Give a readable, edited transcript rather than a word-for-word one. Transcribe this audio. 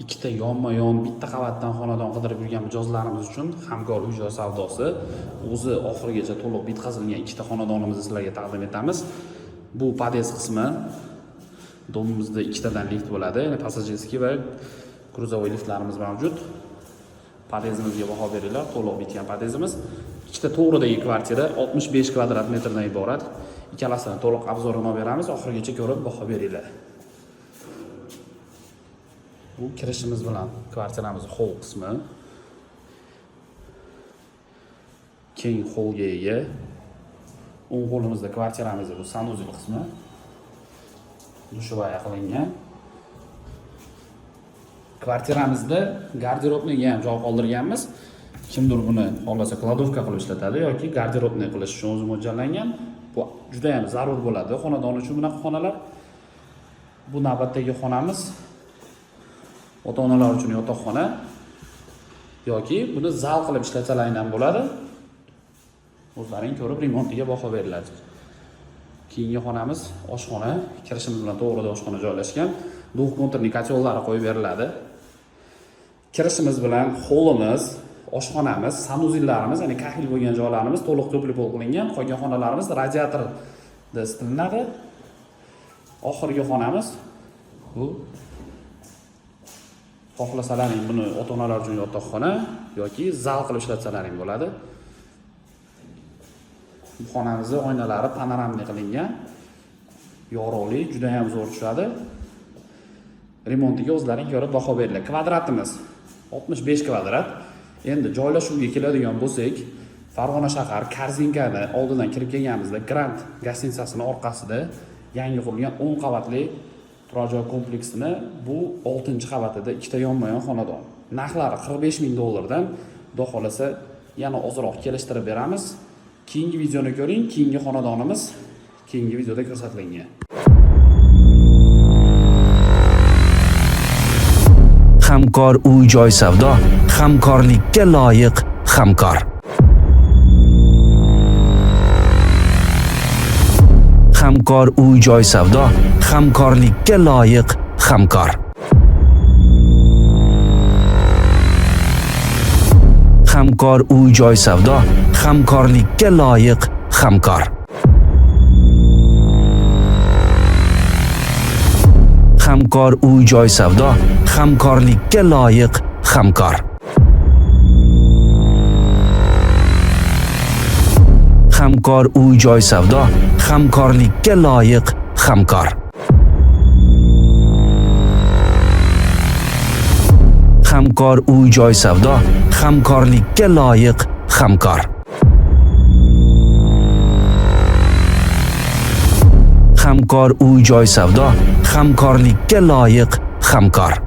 ikkita yonma-yon bitta qavatdan xonadon qidirib yurgan mijozlarimiz uchun Hamkor uy-joy savdosi o'zi oxirigacha to'liq bitkazilgan ikkita xonadonimizni sizlarga taqdim etamiz. Bu pod'ezd qismi. Domimizda ikkitadan lift bo'ladi, ya'ni passajirskiy va kruzovoy liftlarimiz mavjud. Pod'ezdimizga baho beringlar, to'liq bitgan pod'ezdimiz. Ikkita to'g'ridagi kvartira 65 kvadrat metrdan iborat. Ikkalasini to'liq obzorini olib beramiz, oxirigacha ko'rib baho beringlar. Bu kirishimiz bilan kvartiramiz hol qismi. Keng holga ega. O'ng qo'limizda kvartiramizda bu sanuzil qismi. Dushovaya qilingan. Kvartiramizda garderobniga ham joy qoldirganmiz. Kimdir buni xohlasa kladovka qilib ishlatadi yoki garderobni qilish uchun o'zi mo'ljallangan. Bu juda ham zarur bo'ladi xonadon uchun bunaqa xonalar. Bu navbatdagi xonamiz ota-onalar uchun yotoqxona yoki buni zal qilib ishlatsalar ham bo'ladi. O'zlaring ko'rib remontiga baho beriladi. Keyingi xonamiz oshxona, kirishimiz bilan to'g'rida oshxona joylashgan. Duh konturli kotyollari qo'yib beriladi. Kirishimiz bilan holimiz, oshxonamiz, sanuzillarimiz, ya'ni kahil bo'lgan joylarimiz to'liq to'pli-pol qilingan. Qolgan xonalarimiz radiatorda isitilinadi. Oxirgi xonamiz bu. Xohlasalaring buni ota-onalar uchun yotoqxona yoki zal qilib ishlatsalar bo'ladi. Bu xonamizda oynalari panoramli qilingan. Yorug'lik juda ham zo'r tushadi. Remontiga o'zlaring ko'rib baho beringlar. Kvadratimiz 65 kvadrat. Endi joylashuvga keladigan bo'lsak, Farg'ona shahar Korzinkani oldidan kirib kelganimizda Grand gostitsasining orqasida yangi qurilgan 10 qavatli turar joy kompleksini bu 6-qavatida ikkita yonma-yon xonadon. Narxlari $45,000 dan, xudo xolasa yana ozroq kelishtirib beramiz. Keyingi videoni ko'ring, keyingi xonadonimiz keyingi videoda ko'rsatilgan. Hamkor uy-joy savdo, hamkorlikka loyiq hamkor. Hamkor uy-joy savdo, hamkorlikka loyiq hamkor. Hamkor uy-joy savdo, hamkorlikka loyiq hamkor. Hamkor uy-joy savdo, hamkorlikka loyiq hamkor. Hamkor uy-joy savdo, hamkorlikka loyiq hamkor. Hamkor uy-joy savdo, hamkorlikka loyiq hamkor. Hamkor uy-joy savdo, hamkorlikka loyiq hamkor.